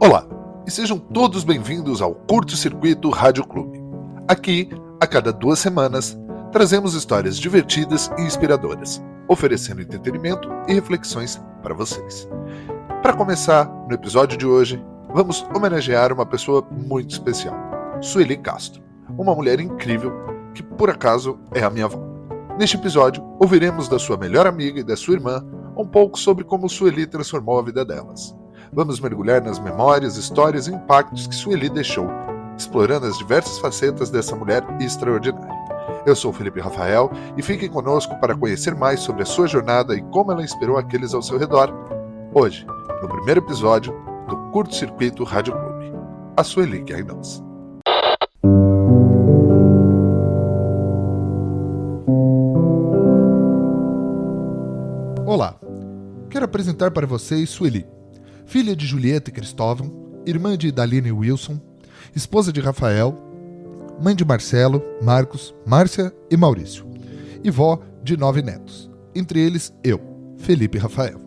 Olá, e sejam todos bem-vindos ao Curto Circuito Rádio Clube. Aqui, a cada 2 semanas, trazemos histórias divertidas e inspiradoras, oferecendo entretenimento e reflexões para vocês. Para começar, no episódio de hoje, vamos homenagear uma pessoa muito especial, Sueli Castro, uma mulher incrível que, por acaso, é a minha avó. Neste episódio, ouviremos da sua melhor amiga e da sua irmã um pouco sobre como Sueli transformou a vida delas. Vamos mergulhar nas memórias, histórias e impactos que Sueli deixou, explorando as diversas facetas dessa mulher extraordinária. Eu sou o Felipe Rafael e fiquem conosco para conhecer mais sobre a sua jornada e como ela inspirou aqueles ao seu redor. Hoje, no primeiro episódio do Curto Circuito Rádio Clube, a Sueli Guimarães. Olá, quero apresentar para vocês Sueli, filha de Julieta e Cristóvão, irmã de Idalina e Wilson, esposa de Rafael, mãe de Marcelo, Marcos, Márcia e Maurício, e vó de 9 netos, entre eles eu, Felipe Rafael.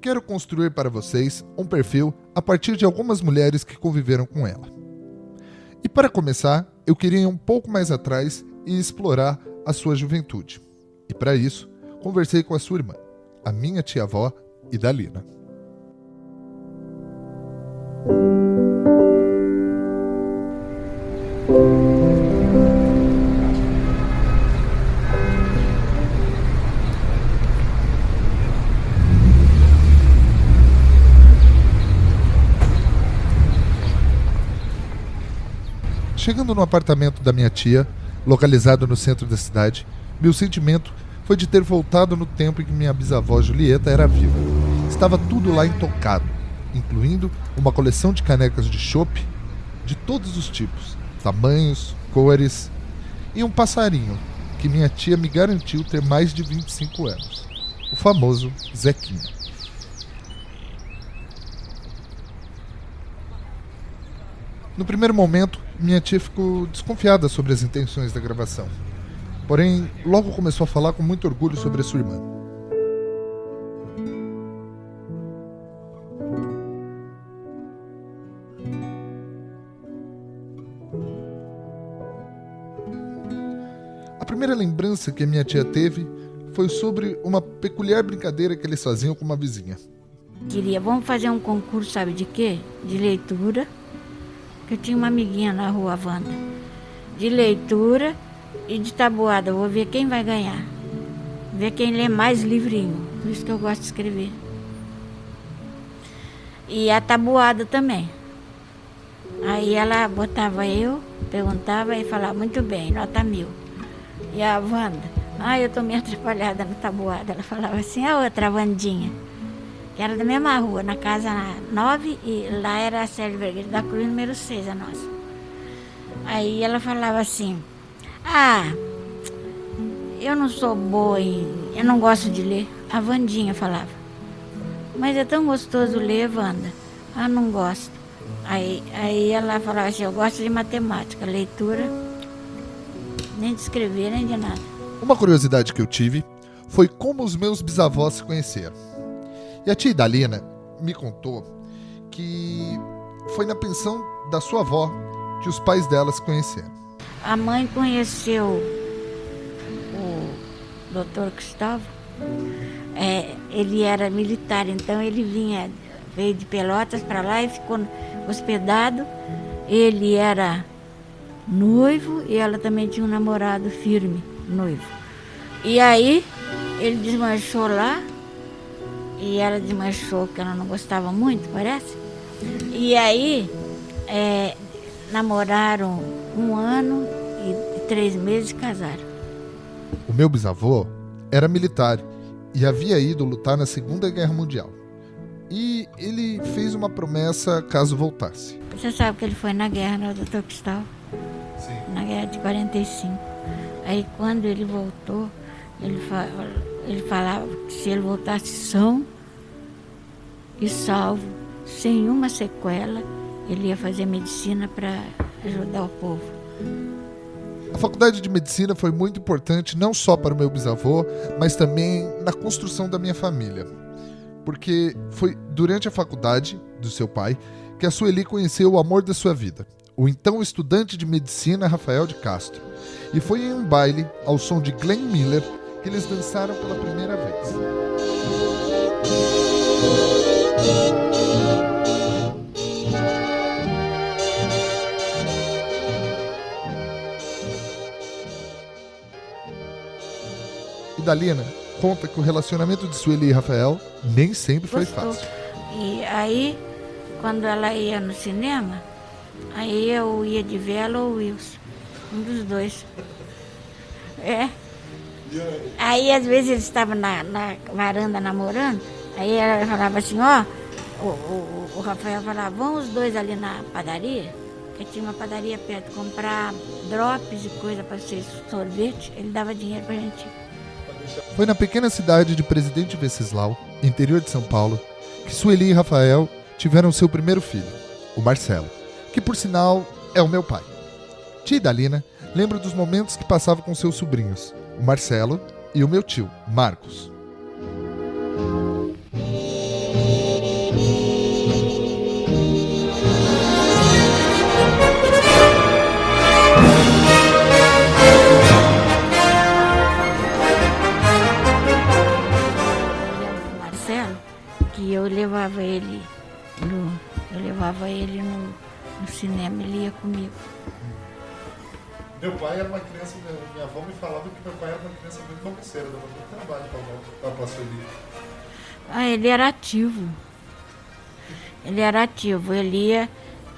Quero construir para vocês um perfil a partir de algumas mulheres que conviveram com ela. E para começar, eu queria ir um pouco mais atrás e explorar a sua juventude. E para isso, conversei com a sua irmã, a minha tia-avó Idalina. Chegando no apartamento da minha tia, localizado no centro da cidade, meu sentimento foi de ter voltado no tempo em que minha bisavó Julieta era viva. Estava tudo lá intocado, incluindo uma coleção de canecas de chopp de todos os tipos, tamanhos, cores, e um passarinho que minha tia me garantiu ter mais de 25 anos, o famoso Zequinha. No primeiro momento, minha tia ficou desconfiada sobre as intenções da gravação. Porém, logo começou a falar com muito orgulho sobre a sua irmã. A primeira lembrança que a minha tia teve foi sobre uma peculiar brincadeira que eles faziam com uma vizinha. Vamos fazer um concurso, sabe de quê? De leitura. Eu tinha uma amiguinha na rua, Wanda, de leitura e de tabuada. Vou ver quem vai ganhar. Ver quem lê mais livrinho. Por isso que eu gosto de escrever. E a tabuada também. Aí ela botava eu, perguntava e falava, muito bem, nota 1000. E a Wanda, eu tô meio atrapalhada na tabuada. Ela falava assim, a outra, a Wandinha, que era da mesma rua, na casa 9, e lá era a Sérgio Vergueiro da Cruz, número 6, a nossa. Aí ela falava assim, eu não sou boa eu não gosto de ler. A Wandinha falava, mas é tão gostoso ler, Wanda. Não gosto. Aí ela falava assim, eu gosto de matemática, leitura, nem de escrever, nem de nada. Uma curiosidade que eu tive foi como os meus bisavós se conheceram. E a tia Idalina me contou que foi na pensão da sua avó que os pais dela se conheceram. A mãe conheceu o doutor Cristóvão. Ele era militar, então ele veio de Pelotas para lá e ficou hospedado. Ele era noivo e ela também tinha um namorado firme, noivo. E aí ele desmanchou lá. E ela desmanchou, que ela não gostava muito, parece. E aí, namoraram 1 ano e 3 meses e casaram. O meu bisavô era militar e havia ido lutar na Segunda Guerra Mundial. E ele fez uma promessa caso voltasse. Você sabe que ele foi na guerra, né, doutor Cristóvão? Sim. Na guerra de 45. Aí, quando ele voltou, ele falava que se ele voltasse são e salvo, sem uma sequela Ele ia fazer medicina para ajudar o povo. A faculdade de medicina foi muito importante não só para o meu bisavô, mas também na construção da minha família. Porque foi durante a faculdade do seu pai que a Sueli conheceu o amor da sua vida, o então estudante de medicina Rafael de Castro. E foi em um baile, ao som de Glenn Miller, que eles dançaram pela primeira vez. E Dalina conta que o relacionamento de Sueli e Rafael nem sempre foi Gostou. fácil. E aí, quando ela ia no cinema, aí eu ia de vela ou Wilson, um dos dois. É. Aí às vezes eles estavam na varanda namorando, aí ela falava assim, ó, o Rafael falava, vamos os dois ali na padaria, que tinha uma padaria perto, comprar drops e coisa para ser sorvete, ele dava dinheiro pra gente. Foi na pequena cidade de Presidente Venceslau, interior de São Paulo, que Sueli e Rafael tiveram seu primeiro filho, o Marcelo, que por sinal é o meu pai. Tia Dalina lembra dos momentos que passava com seus sobrinhos, o Marcelo e o meu tio, Marcos. Que eu levava ele no cinema, ele ia comigo. Meu pai era uma criança, minha avó me falava que meu pai era uma criança muito bagunceira, dava muito trabalho para a Sueli. Ele era ativo. Ele ia,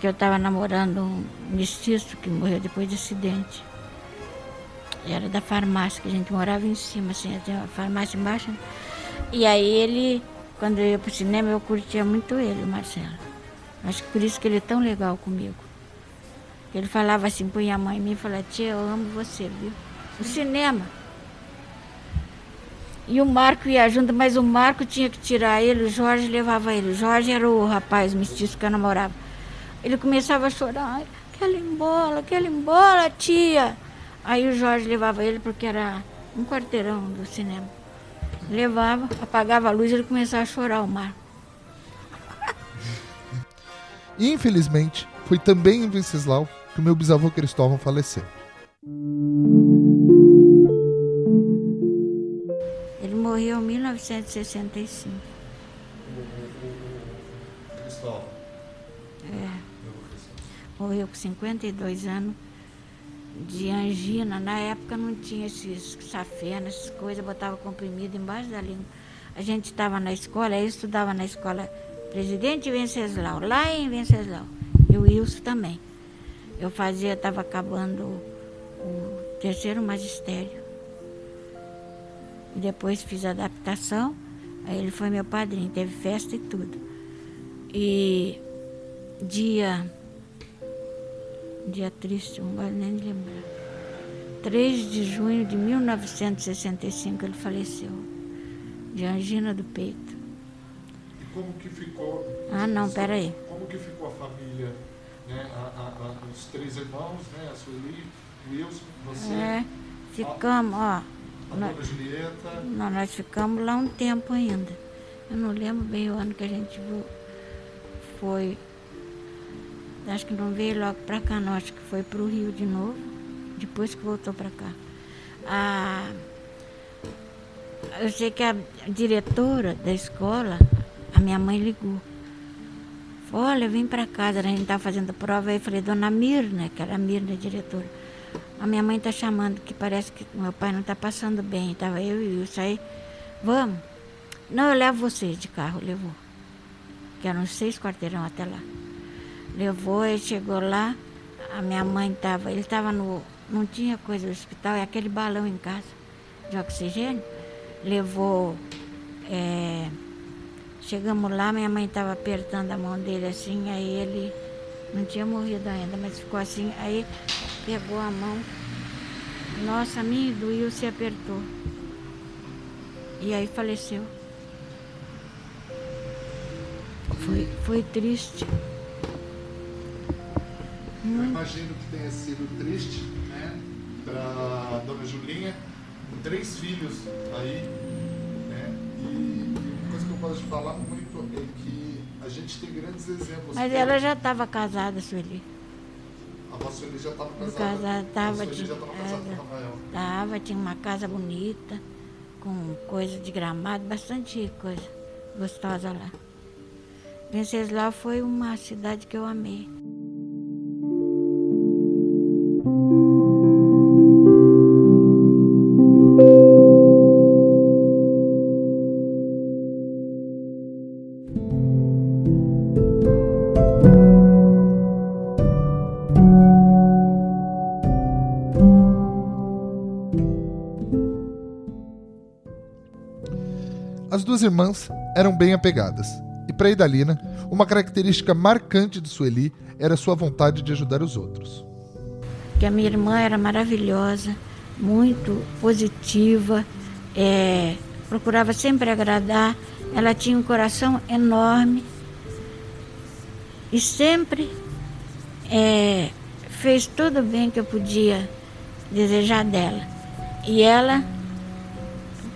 que eu estava namorando um mestiço que morreu depois de acidente. Era da farmácia, que a gente morava em cima, assim, tinha uma farmácia embaixo. E aí ele, quando eu ia pro cinema, eu curtia muito ele, o Marcelo. Acho que por isso que ele é tão legal comigo. Ele falava assim, punha a mãe em mim e falava, tia, eu amo você, viu? O cinema. E o Marco ia junto, mas o Marco tinha que tirar ele, o Jorge levava ele. O Jorge era o rapaz mestiço que eu namorava. Ele começava a chorar, quero ir embora, tia. Aí o Jorge levava ele, porque era um quarteirão do cinema. Levava, apagava a luz e ele começava a chorar, o Marco. E infelizmente, foi também em Venceslau que o meu bisavô Cristóvão faleceu. Ele morreu em 1965. Cristóvão? Morreu com 52 anos de angina. Na época não tinha esses safena, essas coisas, botava comprimido embaixo da língua. A gente estava na escola, eu estudava na escola Presidente Venceslau, lá em Venceslau. E o Wilson também. Eu estava acabando o terceiro magistério. E depois fiz a adaptação, aí ele foi meu padrinho, teve festa e tudo. E dia triste, não gosto nem de lembrar. 3 de junho de 1965 ele faleceu, de angina do peito. E como que ficou? Peraí. Como que ficou a família, né? Os 3 irmãos, né? A Sueli, o Wilson, você? Ficamos, a dona Julieta. Nós ficamos lá um tempo ainda. Eu não lembro bem o ano que a gente foi. Acho que não veio logo para cá, não. Acho que foi para o Rio de novo, depois que voltou para cá. Eu sei que a diretora da escola, a minha mãe ligou. Falou, olha, vim para casa, a gente estava fazendo prova. Aí eu falei, dona Mirna, que era a Mirna, a diretora. A minha mãe está chamando, que parece que meu pai não está passando bem. Estava eu e Wilson aí. Vamos? Não, eu levo vocês de carro, levou. Que eram 6 quarteirão até lá. Levou, ele chegou lá, a minha mãe ele estava não tinha coisa do hospital, é aquele balão em casa de oxigênio. Levou, chegamos lá, minha mãe estava apertando a mão dele assim, aí ele não tinha morrido ainda, mas ficou assim, aí pegou a mão, nossa, a minha e do Will se apertou. E aí faleceu. Foi triste. Eu imagino que tenha sido triste, né, para Dona Julinha, com 3 filhos aí, né? E uma coisa que eu posso te falar muito é que a gente tem grandes exemplos. Mas ela já estava casada, Sueli. A avó Sueli já estava casada. Tava, A Sueli já estava casada com o Rafael. tinha uma casa bonita, com coisa de gramado, bastante coisa gostosa lá. Venceslau foi uma cidade que eu amei. As duas irmãs eram bem apegadas, e para Idalina, uma característica marcante de Sueli era sua vontade de ajudar os outros. Que a minha irmã era maravilhosa, muito positiva, procurava sempre agradar, ela tinha um coração enorme e sempre fez tudo o bem que eu podia desejar dela. E ela,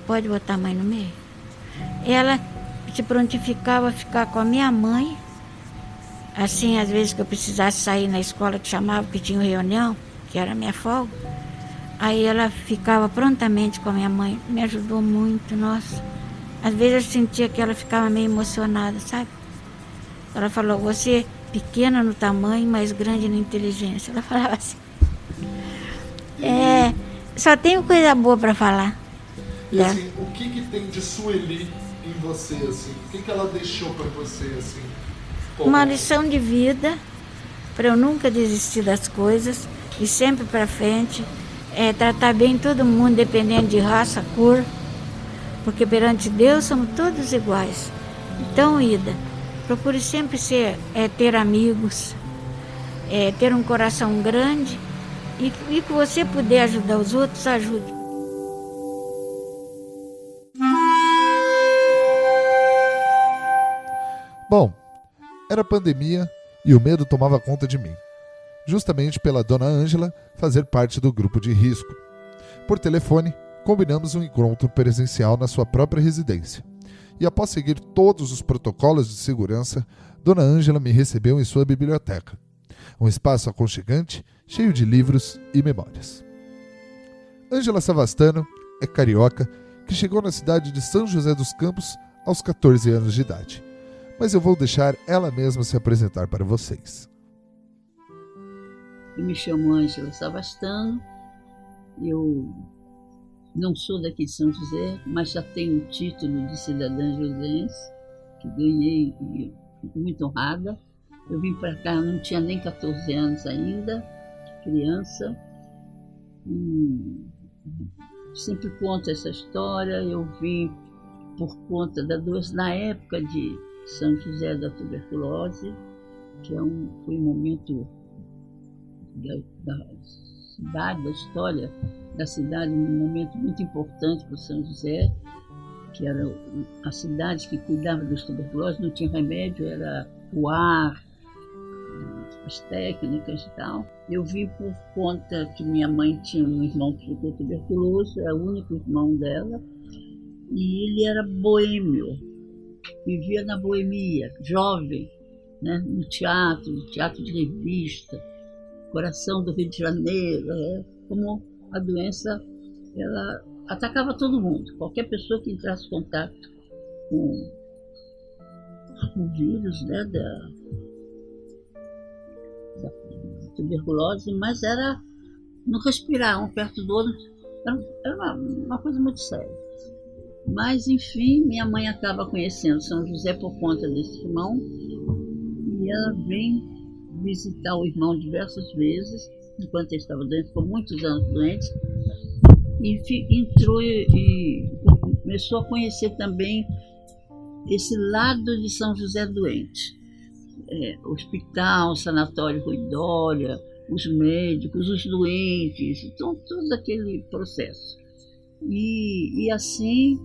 pode botar a mãe no meio? Ela se prontificava a ficar com a minha mãe, assim, às vezes que eu precisasse sair na escola, que chamava, que tinha reunião, que era a minha folga, aí ela ficava prontamente com a minha mãe, me ajudou muito, nossa. Às vezes eu sentia que ela ficava meio emocionada, sabe? Ela falou, você é pequena no tamanho, mas grande na inteligência. Ela falava assim. Só tenho coisa boa para falar. E assim, o que tem de Sueli em você, assim? O que ela deixou para você, assim? Uma lição de vida, para eu nunca desistir das coisas, e sempre para frente, tratar bem todo mundo, independente de raça, cor, porque perante Deus somos todos iguais. Então, Ida, procure sempre ter amigos, ter um coração grande, e que você puder ajudar os outros, ajude. Bom, era pandemia e o medo tomava conta de mim, justamente pela dona Ângela fazer parte do grupo de risco. Por telefone, combinamos um encontro presencial na sua própria residência. E após seguir todos os protocolos de segurança, dona Ângela me recebeu em sua biblioteca. Um espaço aconchegante, cheio de livros e memórias. Ângela Savastano é carioca que chegou na cidade de São José dos Campos aos 14 anos de idade. Mas eu vou deixar ela mesma se apresentar para vocês. Eu me chamo Ângela Savastano, eu não sou daqui de São José, mas já tenho o título de cidadã josense, que ganhei e fico muito honrada. Eu vim para cá, não tinha nem 14 anos ainda, criança. Sempre conto essa história, eu vim por conta da doença, na época de São José da tuberculose, que foi um momento da cidade, da história da cidade, um momento muito importante para o São José, que era a cidade que cuidava dos tuberculoses, não tinha remédio, era o ar, as técnicas e tal. Eu vim por conta que minha mãe tinha um irmão que ficou tuberculoso, é o único irmão dela, e ele era boêmio, vivia na boemia, jovem, né, no teatro de revista, coração do Rio de Janeiro, como a doença, ela atacava todo mundo, qualquer pessoa que entrasse em contato com o vírus, né, da tuberculose, mas era não respirar um perto do outro, era uma coisa muito séria. Mas, enfim, minha mãe acaba conhecendo São José por conta desse irmão, e ela vem visitar o irmão diversas vezes, enquanto ele estava doente, ficou muitos anos doente, e entrou e começou a conhecer também esse lado de São José doente. Hospital, sanatório Rui Dória, os médicos, os doentes, então, todo aquele processo. E assim,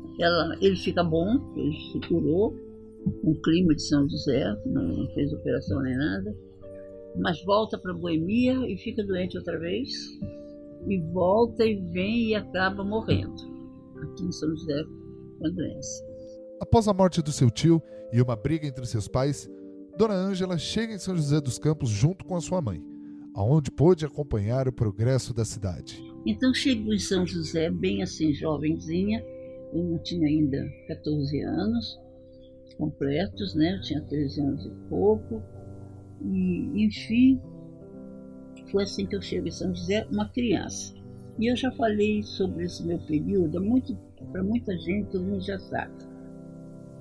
ele fica bom, ele se curou, um clima de São José, não fez operação nem nada, mas volta para Boemia e fica doente outra vez, e volta e vem e acaba morrendo aqui em São José com a doença. Após a morte do seu tio e uma briga entre seus pais, Dona Ângela chega em São José dos Campos junto com a sua mãe, aonde pôde acompanhar o progresso da cidade. Então chego em São José bem assim, jovenzinha, eu não tinha ainda 14 anos completos, né? Eu tinha 13 anos e pouco, e enfim, foi assim que eu chego em São José, uma criança. E eu já falei sobre esse meu período, para muita gente, todo mundo já sabe.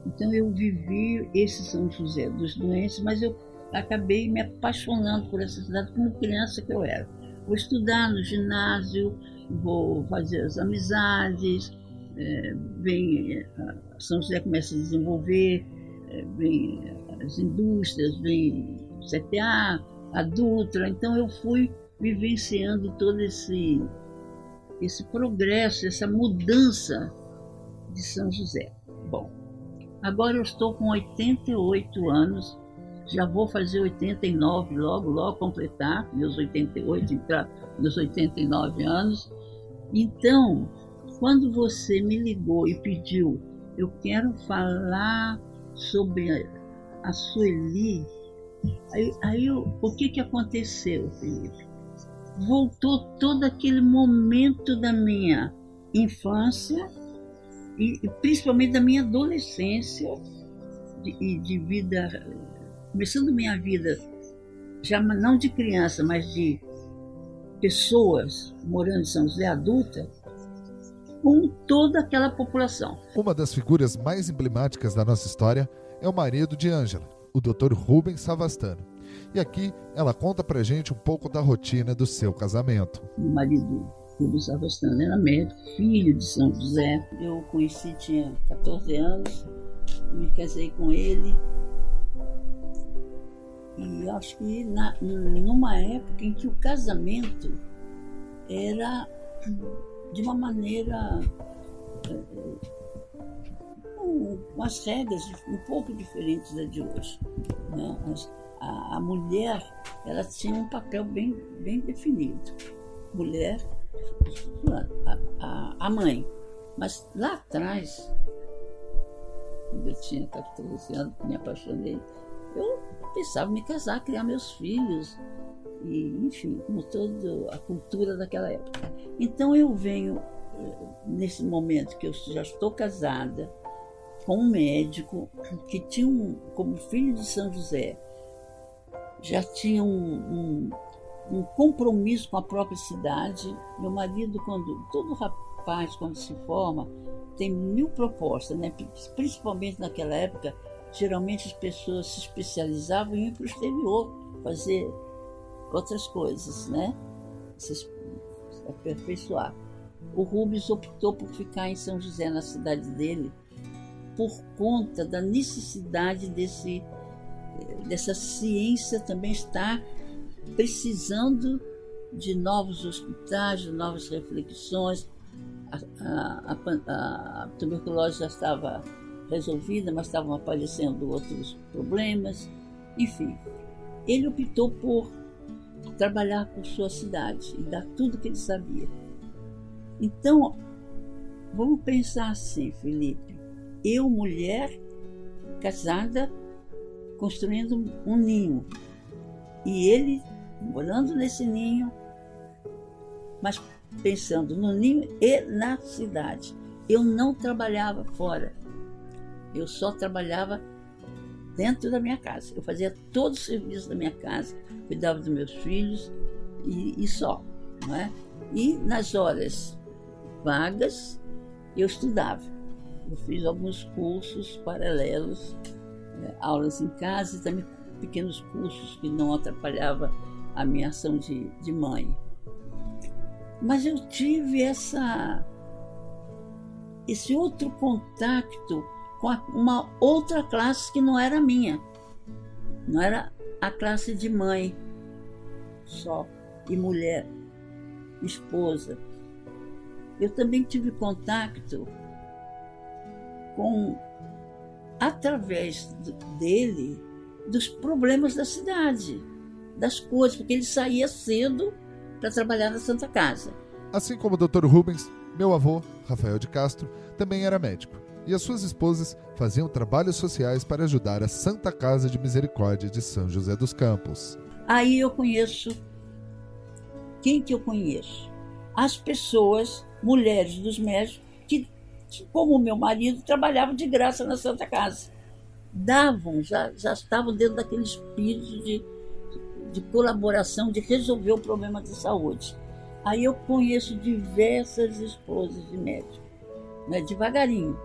Então eu vivi esse São José dos doentes, mas eu acabei me apaixonando por essa cidade como criança que eu era. Vou estudar no ginásio, vou fazer as amizades, São José começa a desenvolver, vem as indústrias, vem o CTA, a Dutra, então eu fui vivenciando todo esse progresso, essa mudança de São José. Bom, agora eu estou com 88 anos, já vou fazer 89 logo completar meus 88, entrar meus 89 anos. Então, quando você me ligou e pediu, eu quero falar sobre a Sueli, o que aconteceu, Felipe? Voltou todo aquele momento da minha infância e principalmente da minha adolescência de vida, começando minha vida, já não de criança, mas de pessoas morando em São José adulta, com toda aquela população. Uma das figuras mais emblemáticas da nossa história é o marido de Ângela, o Dr. Rubens Savastano. E aqui ela conta pra gente um pouco da rotina do seu casamento. Meu marido Rubens Savastano era médico, filho de São José. Eu o conheci, tinha 14 anos, me casei com ele. E acho que numa época em que o casamento era de uma maneira, com as regras um pouco diferentes da de hoje, né? A mulher, ela tinha um papel bem definido. Mulher, a mãe. Mas lá atrás, quando eu tinha 14 anos, me apaixonei, eu pensava em me casar, criar meus filhos, e, enfim, como toda a cultura daquela época. Então eu venho, nesse momento que eu já estou casada, com um médico que tinha, como filho de São José, já tinha um compromisso com a própria cidade. Meu marido, todo rapaz, quando se forma, tem 1000 propostas, né? Principalmente naquela época, geralmente as pessoas se especializavam em ir para o exterior, fazer outras coisas, né? Se aperfeiçoar. O Rubens optou por ficar em São José, na cidade dele, por conta da necessidade dessa ciência também estar precisando de novos hospitais, de novas reflexões. A tuberculose já estava resolvida, mas estavam aparecendo outros problemas. Enfim, ele optou por trabalhar com sua cidade e dar tudo que ele sabia. Então, vamos pensar assim, Felipe. Eu, mulher, casada, construindo um ninho. E ele morando nesse ninho, mas pensando no ninho e na cidade. Eu não trabalhava fora. Eu só trabalhava dentro da minha casa. Eu fazia todo o serviço da minha casa, cuidava dos meus filhos e só, não é? E nas horas vagas eu estudava. Eu fiz alguns cursos paralelos, aulas em casa e também pequenos cursos que não atrapalhavam a minha ação de mãe. Mas eu tive esse outro contato com uma outra classe que não era minha. Não era a classe de mãe só, e mulher, esposa. Eu também tive contato através dele, dos problemas da cidade. das coisas, porque ele saía cedo para trabalhar na Santa Casa. Assim como o Dr. Rubens, meu avô, Rafael de Castro, também era médico, e as suas esposas faziam trabalhos sociais para ajudar a Santa Casa de Misericórdia de São José dos Campos. Aí eu conheço... Quem que eu conheço? As pessoas, mulheres dos médicos, que como o meu marido, trabalhavam de graça na Santa Casa. Davam, já estavam dentro daquele espírito de colaboração, de resolver o problema de saúde. Aí eu conheço diversas esposas de médicos, né? Devagarinho,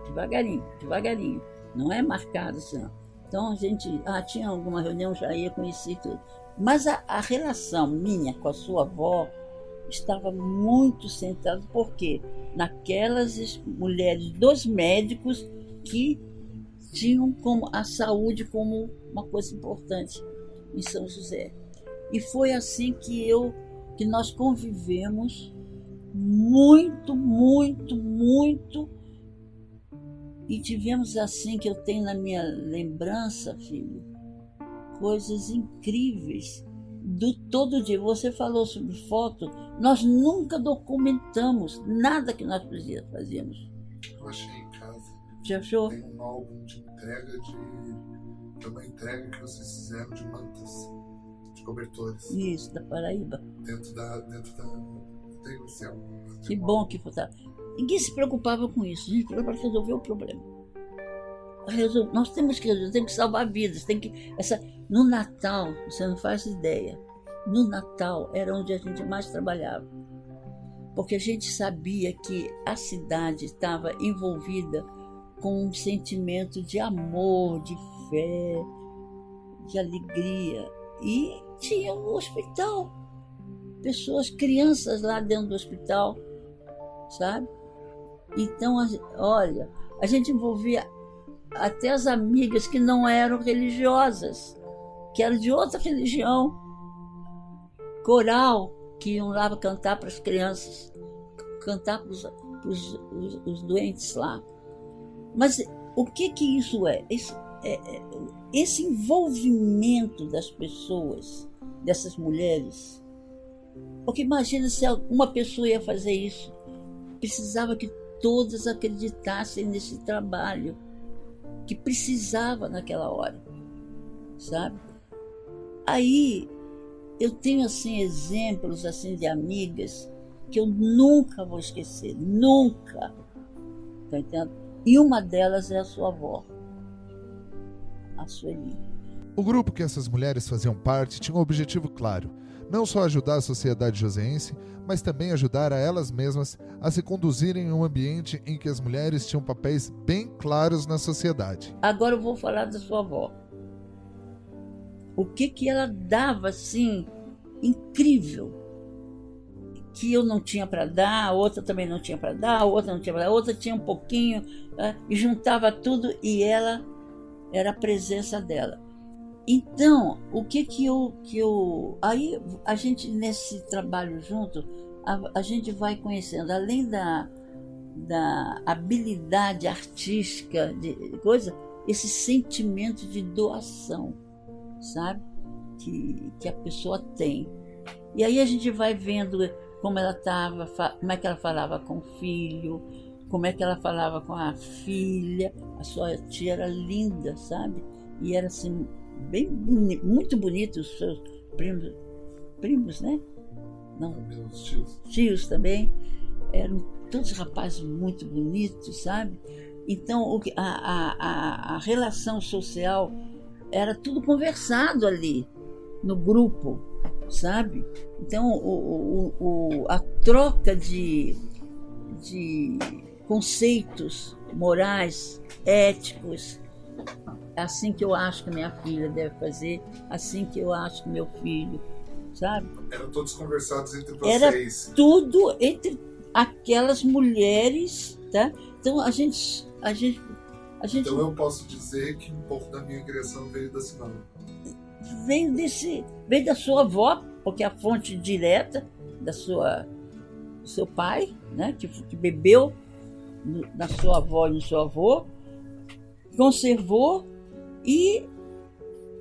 não é marcado assim. Então a gente, tinha alguma reunião, já ia conhecer tudo. Mas a relação minha com a sua avó estava muito centrada, porque naquelas mulheres dos médicos que tinham a saúde como uma coisa importante em São José. E foi assim que nós convivemos muito, e tivemos assim, que eu tenho na minha lembrança, filho, coisas incríveis do todo dia. Você falou sobre foto, nós nunca documentamos nada que nós fazíamos. Eu achei em casa. Já achou? Tem um álbum de entrega de uma entrega que vocês fizeram de mantas, de cobertores. Isso, da Paraíba. Dentro da tem o céu. Que bom que foi. Ninguém se preocupava com isso. A gente foi para resolver o problema. Nós temos que resolver, temos que salvar vidas. No Natal, você não faz ideia. No Natal era onde a gente mais trabalhava. Porque a gente sabia que a cidade estava envolvida com um sentimento de amor, de fé, de alegria. E tinha um hospital. Pessoas, crianças lá dentro do hospital, sabe? Então, olha, a gente envolvia até as amigas que não eram religiosas, que eram de outra religião. Coral, que iam lá cantar para as crianças, cantar para os doentes lá. Mas o que isso é? Esse envolvimento das pessoas, dessas mulheres. Porque imagina se uma pessoa ia fazer isso. Precisava que todas acreditassem nesse trabalho que precisava naquela hora, sabe? Aí eu tenho assim exemplos assim de amigas que eu nunca vou esquecer, nunca. Tá entendendo? E uma delas é a sua avó, a Sueli. O grupo que essas mulheres faziam parte tinha um objetivo claro: não só ajudar a sociedade joseense, mas também ajudar a elas mesmas a se conduzirem em um ambiente em que as mulheres tinham papéis bem claros na sociedade. Agora eu vou falar da sua avó. O que ela dava, assim, incrível, que eu não tinha para dar, a outra também não tinha para dar, a outra não tinha para dar, a outra tinha um pouquinho, e juntava tudo, e ela era a presença dela. Então, o que eu... Aí, a gente, nesse trabalho junto, a gente vai conhecendo, além da habilidade artística, de coisa, esse sentimento de doação, sabe? Que a pessoa tem. E aí a gente vai vendo como ela estava, como é que ela falava com o filho, como é que ela falava com a filha. A sua tia era linda, sabe? E era assim, bem bonito, muito bonito, os seus primos, né? Não, meus tios. Tios também. Eram todos rapazes muito bonitos, sabe? Então, a relação social era tudo conversado ali, no grupo, sabe? Então, a troca de conceitos morais, éticos, assim que eu acho que minha filha deve fazer, assim que eu acho que meu filho, sabe? Eram todos conversados entre vocês. Era tudo entre aquelas mulheres, tá? Então a gente... Então eu posso dizer que um pouco da minha criação veio da Simone. Veio da sua avó, porque é a fonte direta do seu pai, né? Que bebeu na sua avó e no seu avô, conservou, e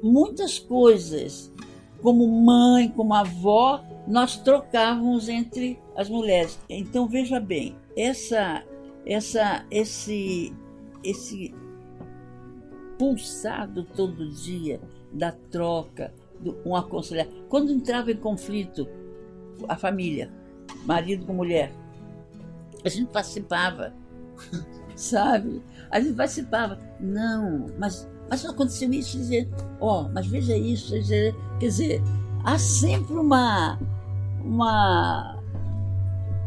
muitas coisas como mãe, como avó, nós trocávamos entre as mulheres. Então, veja bem, esse pulsado todo dia da troca, um aconselhar. Quando entrava em conflito a família, marido com mulher, a gente participava, sabe? A gente participava. Não, mas não aconteceu isso, dizer, mas veja isso, quer dizer, há sempre uma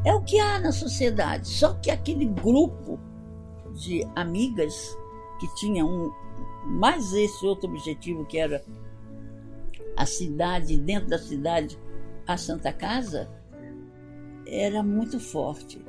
é o que há na sociedade, só que aquele grupo de amigas que tinha mais esse outro objetivo, que era a cidade, dentro da cidade, a Santa Casa, era muito forte.